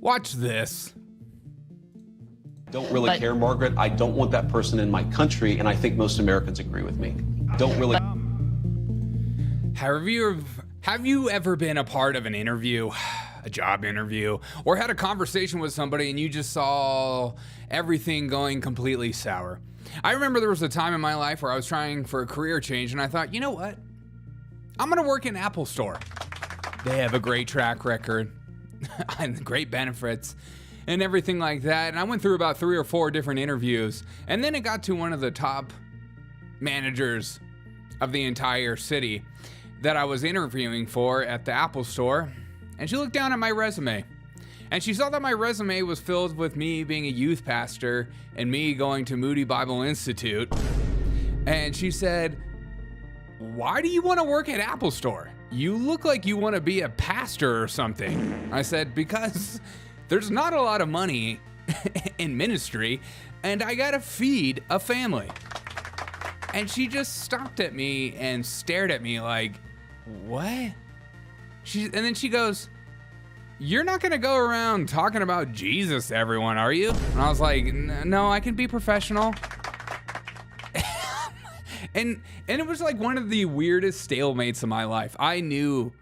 Watch this. Don't really care, Margaret. I don't want that person in my country, and I think most Americans agree with me. Don't really. Have you ever been a part of an interview, a job interview, or had a conversation with somebody and you just saw everything going completely sour? I remember there was a time in my life where I was trying for a career change and I thought, you know what? I'm gonna work in Apple Store. They have a great track record and great benefits and everything like that. And I went through about 3 or 4 different interviews, and then it got to one of the top managers of the entire city that I was interviewing for at the Apple Store, and she looked down at my resume, and she saw that my resume was filled with me being a youth pastor and me going to Moody Bible Institute, and she said, "Why do you want to work at Apple Store? You look like you want to be a pastor or something." I said, "Because there's not a lot of money in ministry, and I gotta feed a family." And she just stopped at me and stared at me like, "What?" And then she goes, "You're not gonna go around talking about Jesus to everyone, are you?" And I was like, "No, I can be professional." and it was like one of the weirdest stalemates of my life. I knew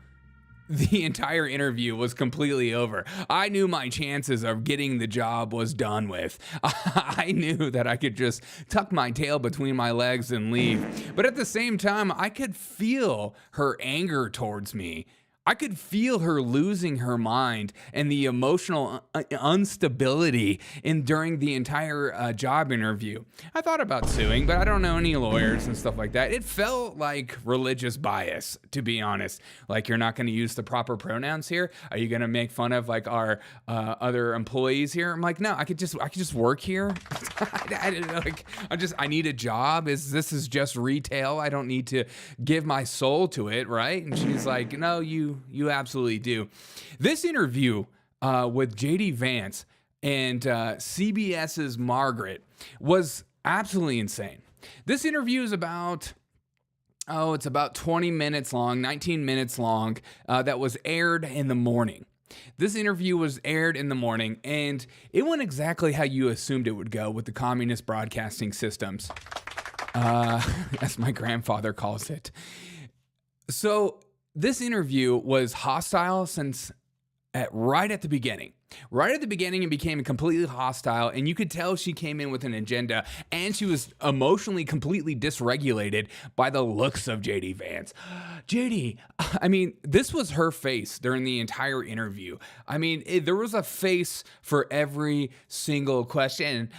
the entire interview was completely over. I knew my chances of getting the job was done with. I knew that I could just tuck my tail between my legs and leave. But at the same time, I could feel her anger towards me. I could feel her losing her mind and the emotional instability during the entire job interview. I thought about suing, but I don't know any lawyers and stuff like that. It felt like religious bias, to be honest. Like, you're not going to use the proper pronouns here. Are you going to make fun of like our other employees here? I'm like, no, I could just work here. I need a job. This is just retail. I don't need to give my soul to it, right? And she's like, no, you absolutely do. This interview with JD Vance and CBS's Margaret was absolutely insane. This interview is about 20 minutes long, 19 minutes long, that was aired in the morning. This interview was aired in the morning, and it went exactly how you assumed it would go with the communist broadcasting systems, as my grandfather calls it. So this interview was hostile since right at the beginning. Right at the beginning, it became completely hostile, and you could tell she came in with an agenda, and she was emotionally completely dysregulated by the looks of JD Vance. JD, I mean, this was her face during the entire interview. I mean, there was a face for every single question.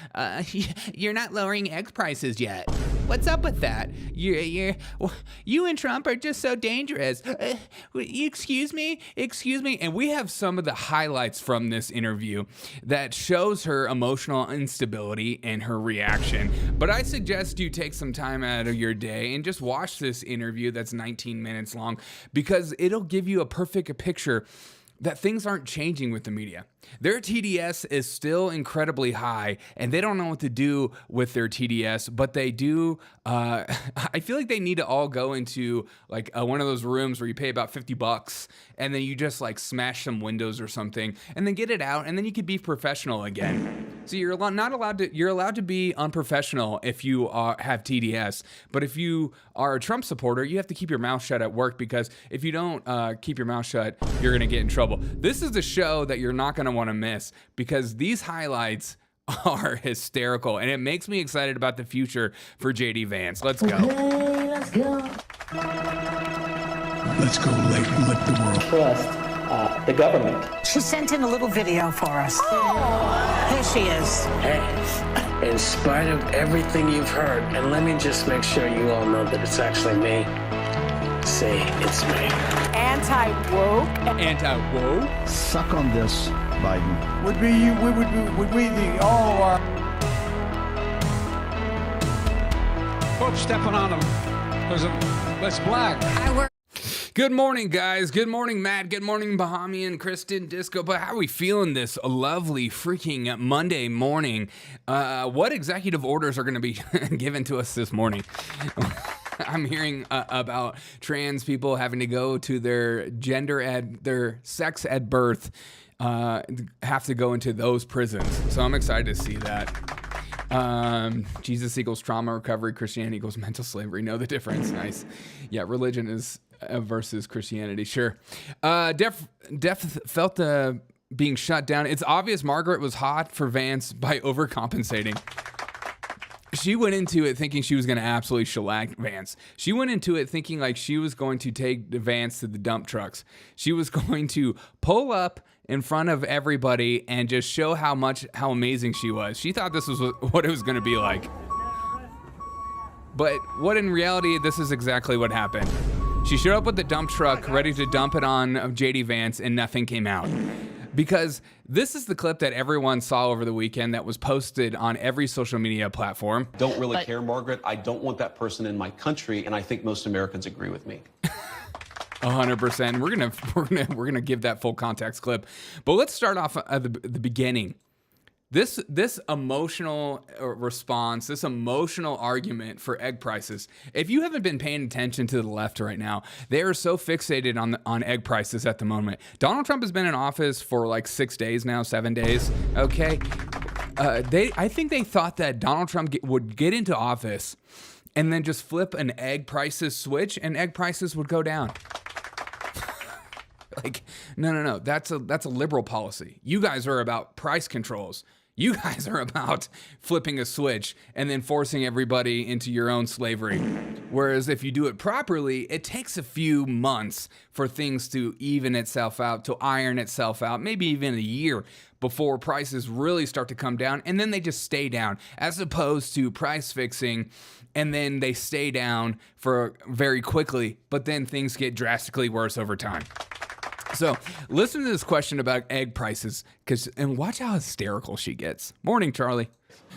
You're not lowering egg prices yet. What's up with that? You and Trump are just so dangerous. Excuse me. And we have some of the highlights from this interview that shows her emotional instability and her reaction. But I suggest you take some time out of your day and just watch this interview that's 19 minutes long, because it'll give you a perfect picture that things aren't changing with the media. Their TDS is still incredibly high, and they don't know what to do with their TDS, but they do. I feel like they need to all go into like one of those rooms where you pay about $50, and then you just like smash some windows or something, and then get it out, and then you could be professional again. So you're not allowed to. You're allowed to be unprofessional if you have TDS, but if you are a Trump supporter, you have to keep your mouth shut at work, because if you don't keep your mouth shut, you're gonna get in trouble. This is the show that you're not gonna want to miss, because these highlights are hysterical, and it makes me excited about the future for JD Vance. Let's go. Okay, let's go. Let's go lick the world. Trust the government. She sent in a little video for us. Oh. Here she is. Hey, in spite of everything you've heard, and let me just make sure you all know that it's actually me. Say it's me. Anti-woke. Anti-woke? Suck on this, Biden. Would we the all our Folks stepping on them. That's black. Good morning, guys. Good morning, Matt. Good morning, Bahamian, Kristen, Disco. But how are we feeling this lovely freaking Monday morning? What executive orders are going to be given to us this morning? I'm hearing about trans people having to go to their sex at birth, have to go into those prisons. So I'm excited to see that. Jesus equals trauma recovery. Christianity equals mental slavery. Know the difference. Nice. Yeah, religion is versus Christianity. Sure. Deaf felt being shut down. It's obvious Margaret was hot for Vance by overcompensating. She went into it thinking she was going to absolutely shellac Vance. She went into it thinking like she was going to take Vance to the dump trucks. She was going to pull up in front of everybody and just show how amazing she was. She thought this was what it was going to be like. But what in reality, this is exactly what happened. She showed up with the dump truck ready to dump it on JD Vance and nothing came out. Because this is the clip that everyone saw over the weekend that was posted on every social media platform. Don't really care, Margaret. I don't want that person in my country, and I think most Americans agree with me. 100%. We're gonna give that full context clip, but let's start off at the beginning. This emotional response, this emotional argument for egg prices. If you haven't been paying attention to the left right now, they are so fixated on egg prices at the moment. Donald Trump has been in office for like 6 days now, 7 days. Okay, I think they thought that Donald Trump would get into office and then just flip an egg prices switch, and egg prices would go down. Like, no. That's a liberal policy. You guys are about price controls. You guys are about flipping a switch and then forcing everybody into your own slavery. Whereas if you do it properly, it takes a few months for things to even itself out, to iron itself out, maybe even a year before prices really start to come down, and then they just stay down, as opposed to price fixing and then they stay down for very quickly, but then things get drastically worse over time. So listen to this question about egg prices, and watch how hysterical she gets. Morning, Charlie.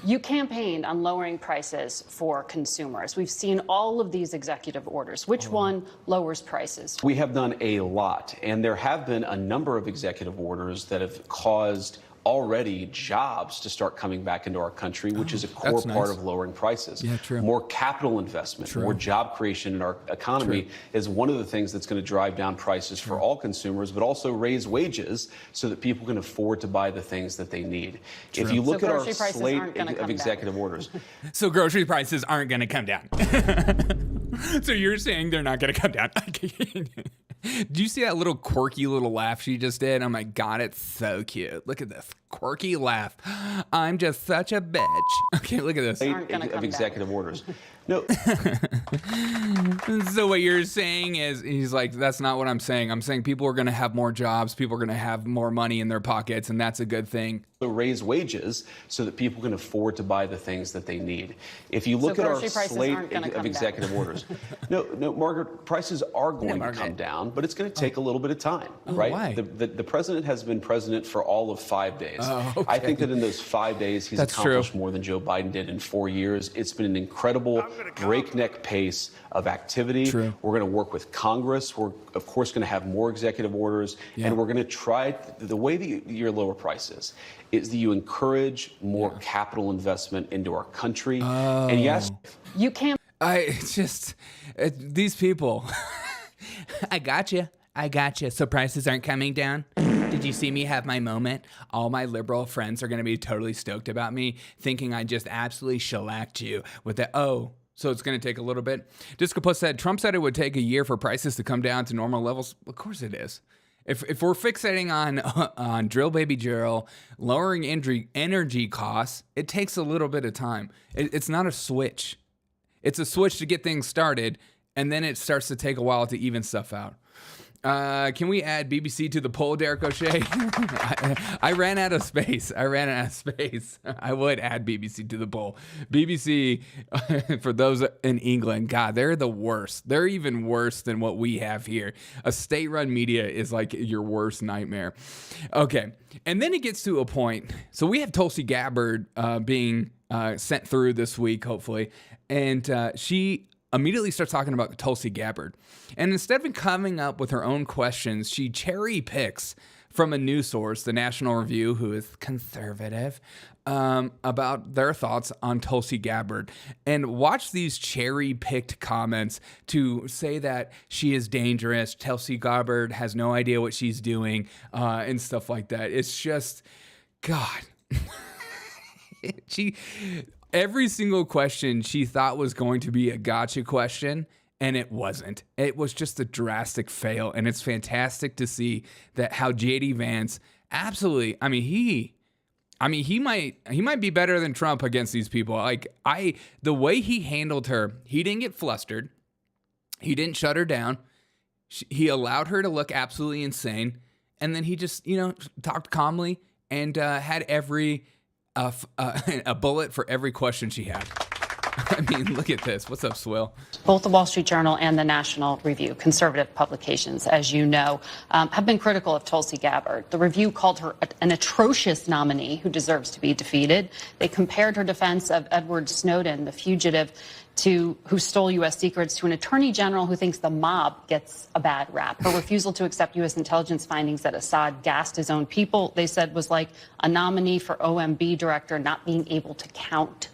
You campaigned on lowering prices for consumers. We've seen all of these executive orders. Which one lowers prices? We have done a lot, and there have been a number of executive orders that have caused already jobs to start coming back into our country, which is a core part of lowering prices. Yeah, true. More capital investment, more job creation in our economy is one of the things that's going to drive down prices for all consumers, but also raise wages so that people can afford to buy the things that they need. If you look at our slate of executive orders. So grocery prices aren't going to come down. So you're saying they're not going to come down. Do you see that little quirky little laugh she just did? Oh my God, it's so cute. Look at this quirky laugh. I'm just such a bitch. Okay, look at this. Of executive orders. No. So what you're saying is, he's like, that's not what I'm saying. I'm saying people are going to have more jobs. People are going to have more money in their pockets, and that's a good thing. Raise wages so that people can afford to buy the things that they need. If you look at our slate of executive orders. No, Margaret, prices are going to come down, but it's going to take a little bit of time, right? Why? The president has been president for all of 5 days. Okay. I think that in those 5 days, he's accomplished more than Joe Biden did in 4 years. It's been an incredible breakneck pace of activity. We're going to work with Congress. We're, of course, going to have more executive orders. And we're going to try, the way that you lower prices is that you encourage more capital investment into our country. And yes, you can't. These people. I got you. So prices aren't coming down. Did you see me have my moment? All my liberal friends are going to be totally stoked about me, thinking I just absolutely shellacked you with that. So it's going to take a little bit. Discopus said, Trump said it would take a year for prices to come down to normal levels. Of course it is. If we're fixating on drill baby drill, lowering energy costs, it takes a little bit of time. It's not a switch. It's a switch to get things started, and then it starts to take a while to even stuff out. Can we add BBC to the poll, Derek O'Shea? I ran out of space. I would add BBC to the poll. BBC, for those in England, God, they're the worst. They're even worse than what we have here. A state-run media is like your worst nightmare. Okay, and then it gets to a point. So we have Tulsi Gabbard being sent through this week, hopefully, and she immediately starts talking about Tulsi Gabbard. And instead of coming up with her own questions, she cherry picks from a news source, the National Review, who is conservative, about their thoughts on Tulsi Gabbard, and watch these cherry-picked comments to say that she is dangerous. Tulsi Gabbard has no idea what she's doing, and stuff like that. It's just, God. Every single question she thought was going to be a gotcha question, and it wasn't. It was just a drastic fail, and it's fantastic to see that how JD Vance absolutely, he might be better than Trump against these people. The way he handled her, he didn't get flustered. He didn't shut her down. He allowed her to look absolutely insane. And then he just, talked calmly and had a bullet for every question she had. Look at this. What's up, Swill? Both the Wall Street Journal and the National Review, conservative publications, as you know, have been critical of Tulsi Gabbard. The Review called her an atrocious nominee who deserves to be defeated. They compared her defense of Edward Snowden, the fugitive who stole U.S. secrets, to an attorney general who thinks the mob gets a bad rap. Her refusal to accept U.S. intelligence findings that Assad gassed his own people, they said, was like a nominee for OMB director not being able to count.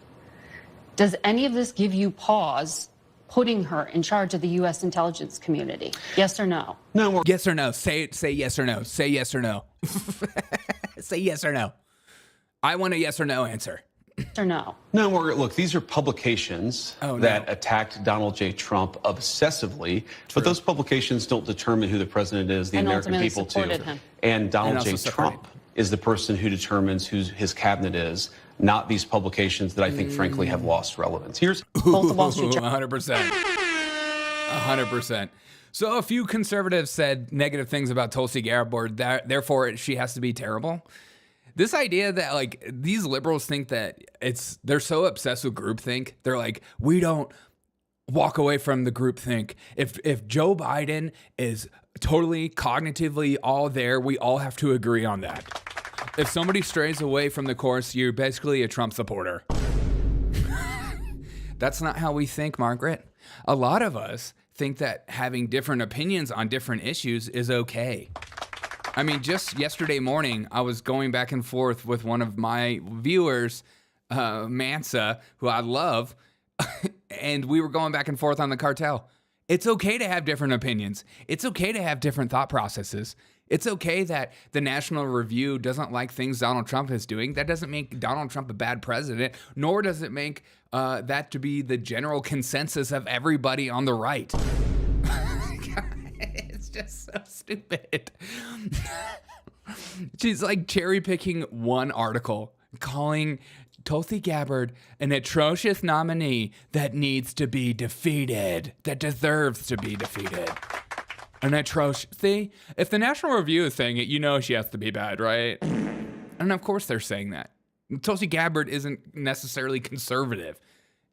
Does any of this give you pause putting her in charge of the U.S. intelligence community? Yes or no? No. Yes or no. Say yes or no. Say yes or no. Say yes or no. I want a yes or no answer. Yes or no? No, Margaret, look, these are publications that attacked Donald J. Trump obsessively, but those publications don't determine who the president is, the American people do. And Donald J. Trump is the person who determines who his cabinet is, not these publications that I think, frankly, have lost relevance. Here's both the Wall Street 100%. 100%. So a few conservatives said negative things about Tulsi Gabbard, therefore she has to be terrible. This idea that these liberals think that they're so obsessed with groupthink. They're like, we don't walk away from the groupthink. If Joe Biden is totally cognitively all there, we all have to agree on that. If somebody strays away from the course, you're basically a Trump supporter. That's not how we think, Margaret. A lot of us think that having different opinions on different issues is okay. Just yesterday morning, I was going back and forth with one of my viewers, Mansa, who I love, and we were going back and forth on the cartel. It's okay to have different opinions. It's okay to have different thought processes. It's okay that the National Review doesn't like things Donald Trump is doing. That doesn't make Donald Trump a bad president, nor does it make that to be the general consensus of everybody on the right. It's just so stupid. She's cherry picking one article, calling Tulsi Gabbard an atrocious nominee that needs to be defeated, that deserves to be defeated. An atrocious. See, if the National Review is saying it, she has to be bad, right? And of course they're saying that. Tulsi Gabbard isn't necessarily conservative.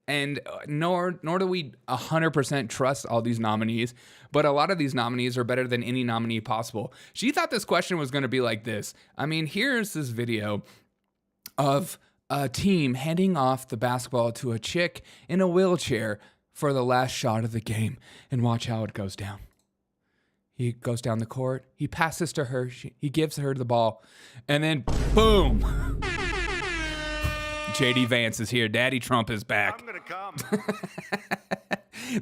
And nor do we 100% trust all these nominees, but a lot of these nominees are better than any nominee possible. She thought this question was going to be like this. Here's this video of a team handing off the basketball to a chick in a wheelchair for the last shot of the game. And watch how it goes down. He goes down the court. He passes to her. He gives her the ball. And then, boom. JD Vance is here. Daddy Trump is back. I'm going to come.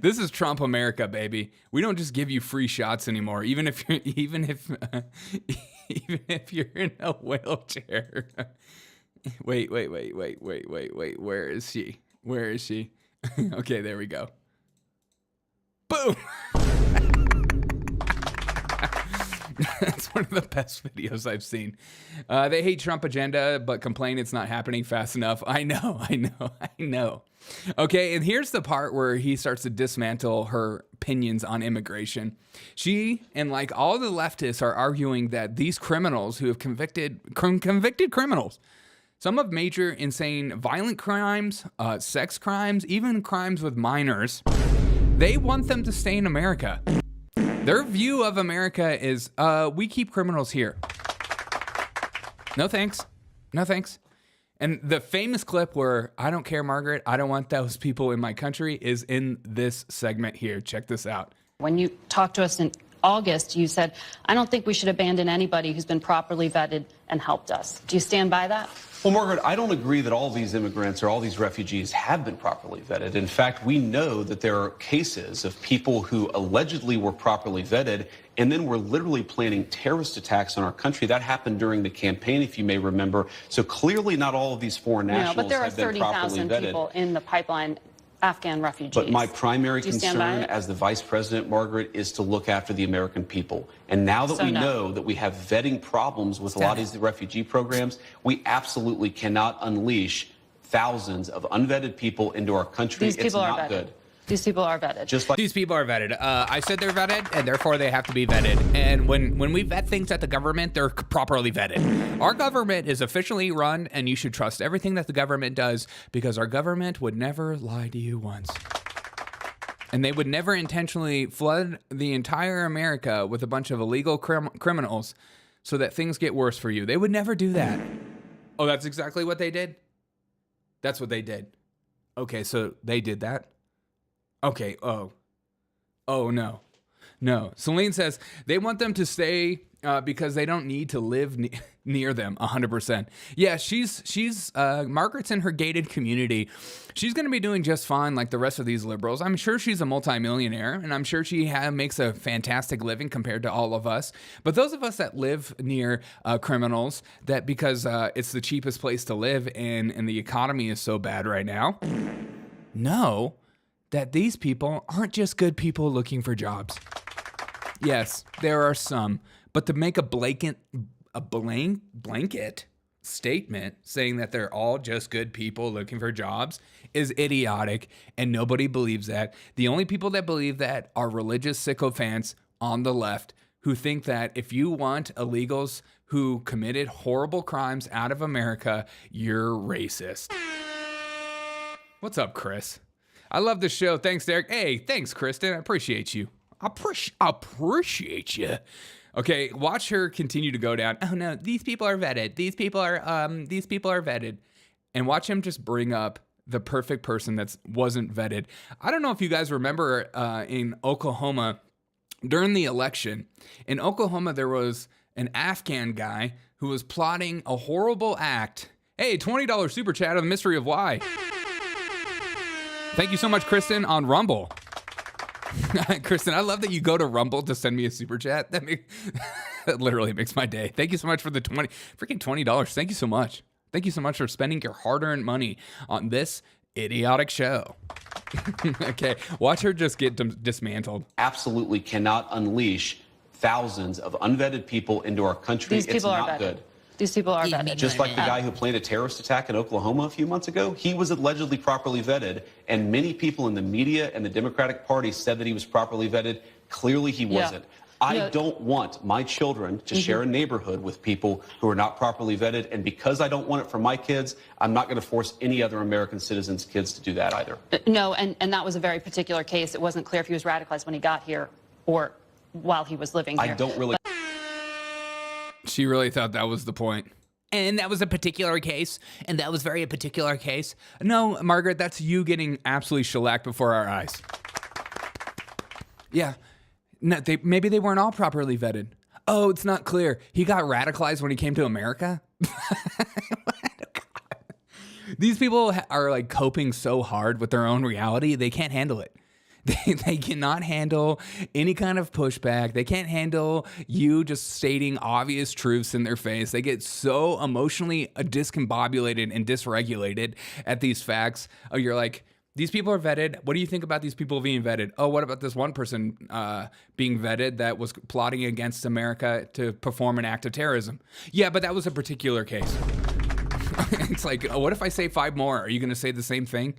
This is Trump America, baby. We don't just give you free shots anymore, even if you're in a wheelchair. Wait. Where is she? Okay, there we go. Boom. That's one of the best videos I've seen. They hate Trump agenda, but complain it's not happening fast enough. I know. Okay, and here's the part where he starts to dismantle her opinions on immigration. She and all the leftists are arguing that these criminals who have convicted criminals, some of major, insane, violent crimes, sex crimes, even crimes with minors, they want them to stay in America. Their view of America is, we keep criminals here. No thanks. And the famous clip where, I don't care, Margaret, I don't want those people in my country, is in this segment here. Check this out. When you talk to us August, you said, I don't think we should abandon anybody who's been properly vetted and helped us. Do you stand by that? Well, Margaret, I don't agree that all these immigrants or all these refugees have been properly vetted. In fact, we know that there are cases of people who allegedly were properly vetted and then were literally planning terrorist attacks on our country. That happened during the campaign, if you may remember. So clearly not all of these foreign nationals but there are have been properly 30,000 vetted. people in the pipeline, Afghan refugees. But my primary concern as the vice president, Margaret, is to look after the American people. And now that we know that we have vetting problems with a lot of these refugee programs, we absolutely cannot unleash thousands of unvetted people into our country. These people are vetted. Good. These people are vetted. Just like these people are vetted. I said they're vetted, and therefore they have to be vetted. And when we vet things at the government, they're properly vetted. Our government is officially run, and you should trust everything that the government does, because our government would never lie to you once. And they would never intentionally flood the entire America with a bunch of illegal criminals so that things get worse for you. They would never do that. Oh, that's exactly what they did? That's what they did. Okay, so they did that. Okay, oh no. Celine says they want them to stay because they don't need to live near them 100%. Yeah, she's Margaret's in her gated community. She's going to be doing just fine like the rest of these liberals. I'm sure she's a multimillionaire, and I'm sure she makes a fantastic living compared to all of us. But those of us that live near criminals, that because it's the cheapest place to live and the economy is so bad right now, know that these people aren't just good people looking for jobs. Yes, there are some, but to make a blanket statement saying that they're all just good people looking for jobs is idiotic, and nobody believes that. The only people that believe that are religious sycophants on the left who think that if you want illegals who committed horrible crimes out of America, you're racist. What's up, Chris? I love the show. Thanks, Derek. Hey, thanks, Kristen. I appreciate you. Appreciate you. Okay, watch her continue to go down. Oh no, these people are vetted. These people are vetted. And watch him just bring up the perfect person that wasn't vetted. I don't know if you guys remember in Oklahoma during the election. In Oklahoma, there was an Afghan guy who was plotting a horrible act. Hey, $20 super chat on the mystery of why. Thank you so much, Kristen, on Rumble. Kristen, I love that you go to Rumble to send me a super chat. That literally makes my day. Thank you so much for the $20. Thank you so much. Thank you so much for spending your hard-earned money on this idiotic show. Okay, watch her just get dismantled. Absolutely cannot unleash thousands of unvetted people into our country. These people it's not good. These people are vetted. Just like the guy who planned a terrorist attack in Oklahoma a few months ago, he was allegedly properly vetted, and many people in the media and the Democratic Party said that he was properly vetted. Clearly he wasn't. I don't want my children to share a neighborhood with people who are not properly vetted, and because I don't want it for my kids, I'm not going to force any other American citizens' kids to do that either. No, and that was a very particular case. It wasn't clear if he was radicalized when he got here or while he was living here. I don't really... She really thought that was the point. And that was a particular case. And that was very a particular case. No, Margaret, that's you getting absolutely shellacked before our eyes. Yeah. No, maybe they weren't all properly vetted. Oh, it's not clear. He got radicalized when he came to America? These people are like coping so hard with their own reality, they can't handle it. They cannot handle any kind of pushback. They can't handle you just stating obvious truths in their face. They get so emotionally discombobulated and dysregulated at these facts. Oh, you're like, these people are vetted. What do you think about these people being vetted? Oh, what about this one person being vetted that was plotting against America to perform an act of terrorism? Yeah, but that was a particular case. It's like, what if I say 5 more? Are you going to say the same thing?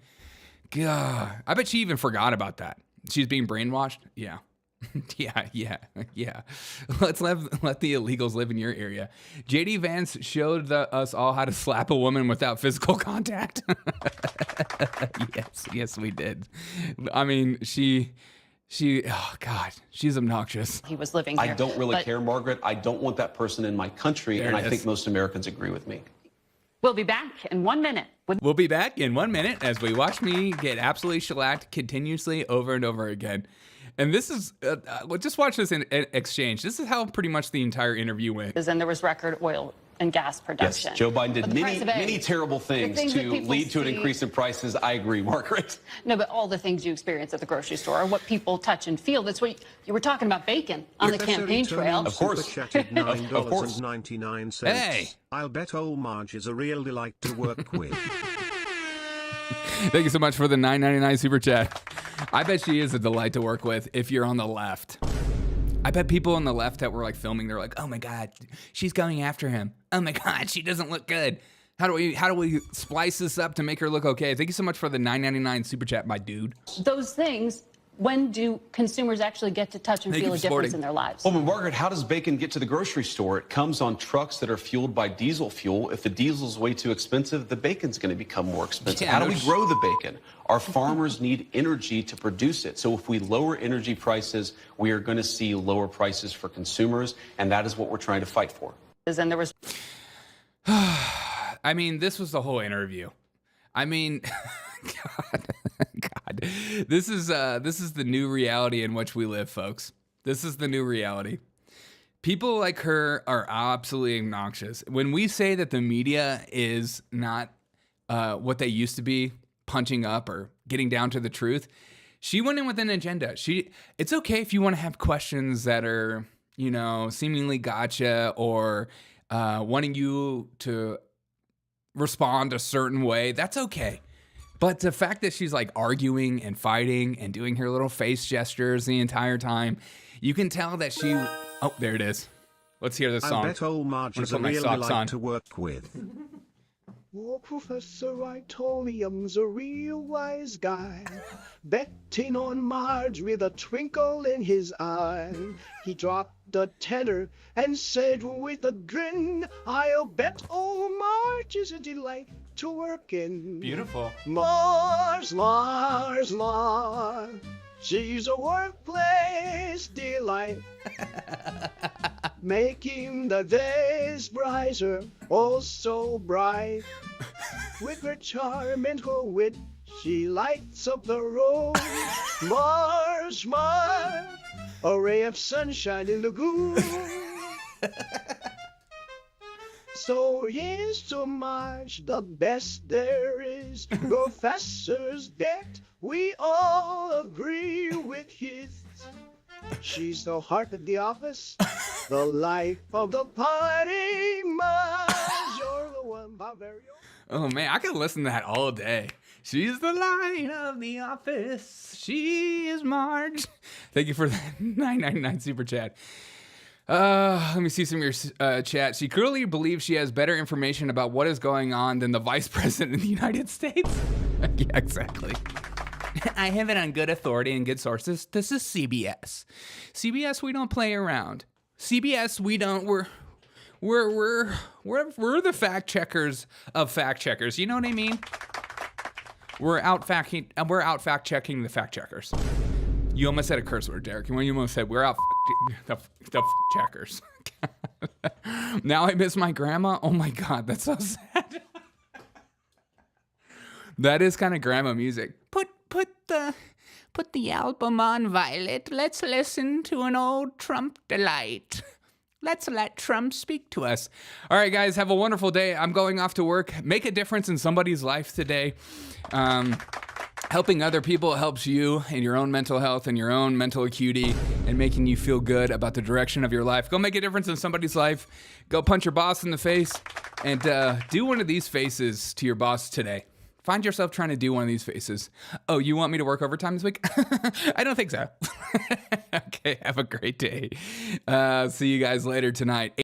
God, I bet she even forgot about that. She's being brainwashed. Yeah. Yeah. Let the illegals live in your area. JD Vance showed us all how to slap a woman without physical contact. Yes, we did. I mean, oh God, she's obnoxious. He was living here. I don't really care, Margaret. I don't want that person in my country, and I think most Americans agree with me. We'll be back in 1 minute. We'll be back in 1 minute as we watch me get absolutely shellacked continuously over and over again. And this is, just watch this in exchange. This is how pretty much the entire interview went. And there was record oil and gas production. Yes, Joe Biden did many terrible things to lead to an increase in prices. I agree, Margaret. No, but all the things you experience at the grocery store are what people touch and feel. That's what you were talking about, bacon on the campaign trail. Of course. $9.99. Hey. I'll bet old Marge is a real delight to work with. Thank you so much for the $9.99 super chat. I bet she is a delight to work with if you're on the left. I bet people on the left that were like filming, they're like, oh my God, she's going after him. Oh my God, she doesn't look good. How do we splice this up to make her look okay? Thank you so much for the $9.99 super chat, my dude. Those things, when do consumers actually get to touch and feel a difference in their lives? Well, Margaret, how does bacon get to the grocery store? It comes on trucks that are fueled by diesel fuel. If the diesel's way too expensive, the bacon's going to become more expensive. How do we grow the bacon? Our farmers need energy to produce it. So if we lower energy prices, we are going to see lower prices for consumers, and that is what we're trying to fight for. And there was... I mean, this was the whole interview. I mean, God, this is the new reality in which we live, folks. This is the new reality. People like her are absolutely obnoxious. When we say that the media is not what they used to be, punching up or getting down to the truth, she went in with an agenda. It's okay if you want to have questions that are, seemingly gotcha or wanting you to respond a certain way. That's okay. But the fact that she's like arguing and fighting and doing her little face gestures the entire time, you can tell that she... Oh, there it is. Let's hear this song. I bet old Marge is a real delight to work with. Oh, Professor, I told him's a real wise guy, betting on Marge with a twinkle in his eye. He dropped the tenner and said with a grin, I'll bet old Marge is a delight to work in. Beautiful. Marge, she's a workplace delight. Making the days brighter, oh so bright. With her charm and her wit, she lights up the road. Marge, a ray of sunshine in the gloom. So here's to Marge, the best there is. Professor's bet, we all agree with his. She's the heart of the office, the life of the party. Marge, you're the one, my very own. Oh man, I could listen to that all day. She's the light of the office. She is Marge. Thank you for that $9.99 super chat. Let me see some of your chat. She clearly believes she has better information about what is going on than the Vice President of the United States. Yeah, exactly. I have it on good authority and good sources. This is CBS. CBS, we don't play around. CBS, we don't. We're the fact checkers of fact checkers. You know what I mean? We're out fact checking the fact checkers. You almost said a curse word, Derek. You almost said we're out the checkers. Now I miss my grandma. Oh my God, that's so sad. That is kind of grandma music. Put the album on, Violet. Let's listen to an old Trump delight. Let's let Trump speak to us. All right, guys, have a wonderful day. I'm going off to work. Make a difference in somebody's life today. Helping other people helps you in your own mental health and your own mental acuity and making you feel good about the direction of your life. Go make a difference in somebody's life. Go punch your boss in the face and do one of these faces to your boss today. Find yourself trying to do one of these faces. Oh, you want me to work overtime this week? I don't think so. Okay, have a great day. See you guys later tonight.